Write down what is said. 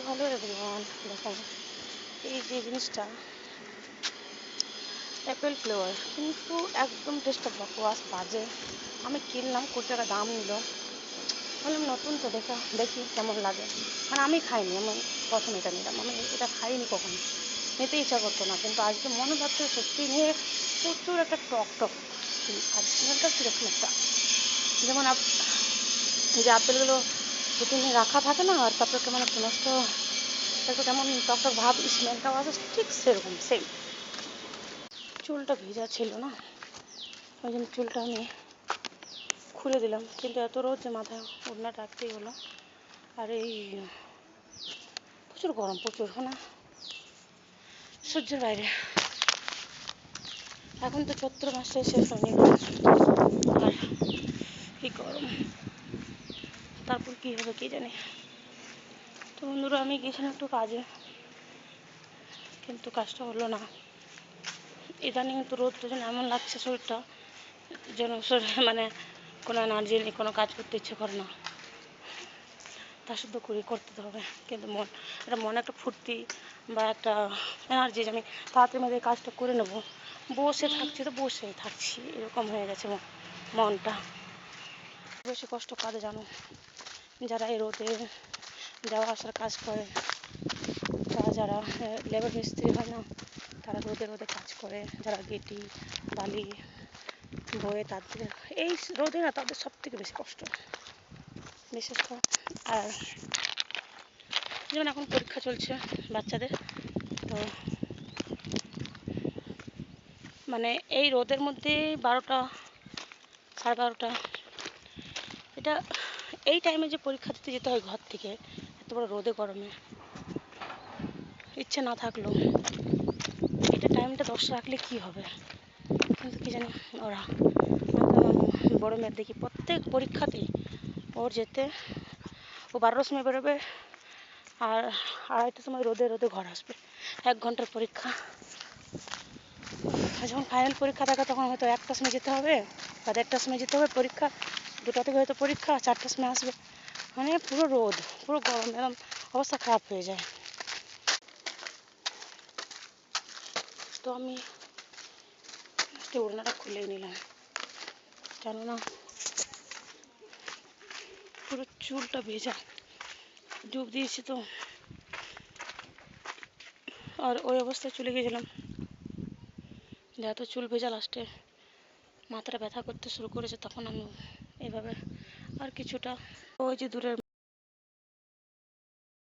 Hello everyone, দেখেন এই যে জিনিসটা অ্যাপেল ফ্লেভার, কিন্তু একদম টেস্টটা বকওয়াস বাজে। আমি কিনলাম, কোটি টাকা দাম নিল। বললাম নতুন তো দেখি কেমন লাগে। মানে আমি খাইনি, আমি প্রথম এটা নিলাম, আমি এটা খাইনি কখনো, নিতে ইচ্ছা করতো না, কিন্তু আজকে মনে পাচ্ছে সত্যি নিয়ে প্রচুর একটা টক টক আর স্মেলটা কীরকম একটা, যেমন যে আপেলগুলো 2-3 দিন রাখা থাকে না, আর তারপর কেমন একটু নষ্ট, তারপর কেমন টক টক ভাব, স্মেলটাও আছে ঠিক সেরকম সেম। চুলটা ভেজা ছিল না, ওই জন্য চুলটা আমি খুলে দিলাম, কিন্তু এত রোদ যে মাথায় ওড়না রাখতেই হলো। আর এই প্রচুর গরম, প্রচুর, না সহ্যের বাইরে। এখন তো চৈত্র মাসে শেষ হয়নি, আর কি গরম, তারপর কি হবে কি জানি। তো বন্ধুরা, আমি গেছিলাম একটু কাজে, কিন্তু কাজটা হলো না। ইদানিং তো রোদটা যেন এমন লাগছে, শরীরটা যেন মানে কোনো এনার্জি নেই, কোনো কাজ করতে ইচ্ছে করে না। তা শুদ্ধ করতে তো হবে, কিন্তু মনে একটা ফুর্তি বা একটা এনার্জি যে আমি তাড়াতাড়ি মধ্যে কাজটা করে নেবো, বসে থাকছি তো বসেই থাকছি, এরকম হয়ে গেছে মনটা। বেশি কষ্ট কাজে জানো, যারা এই রোদে যাওয়া আসার কাজ করে, বা যারা লেবার মিস্ত্রি হয় না, তারা রোদে রোদে কাজ করে, যারা গেটি বালি বয়ে, তাদের এই রোদে না, তাদের সব থেকে বেশি কষ্ট, বিশেষ করে। আর যেমন এখন পরীক্ষা চলছে বাচ্চাদের, তো মানে এই রোদের মধ্যে 12টা 12:30, এটা এই টাইমে যে পরীক্ষা দিতে যেতে হয় ঘর থেকে, এত বড় রোদে গরমে, ইচ্ছে না থাকলেও এটা টাইমটা 10 রাখলে কি হবে, কিন্তু কি জানি ওরা। বড় মেয়ের দেখি প্রত্যেক পরীক্ষাতেই ওর যেতে, ও 12টার সময় বেরোবে আর 2:30টার সময় রোদে রোদে ঘর আসবে। 1 ঘন্টার পরীক্ষা, যখন ফাইনাল পরীক্ষা থাকে তখন হয়তো 1টার সময় যেতে হবে বা 1:30টার সময় যেতে হবে পরীক্ষা, 2টা থেকে হয়তো পরীক্ষা, 4টার সময় আসবে। মানে পুরো রোদ, পুরো গরম, এরকম অবস্থা খারাপ হয়ে যায়। তো আমি ওড়নাটা খুলে নিলাম, জানো না পুরো চুলটা ভেজা, ডুব দিয়েছি তো, আর ওই অবস্থায় চলে গেছিলাম যে এত চুল ভেজা, লাস্টে মাথাটা ব্যথা করতে শুরু করেছে, তখন আমি এভাবে আর কিছুটা ওই যে দূরের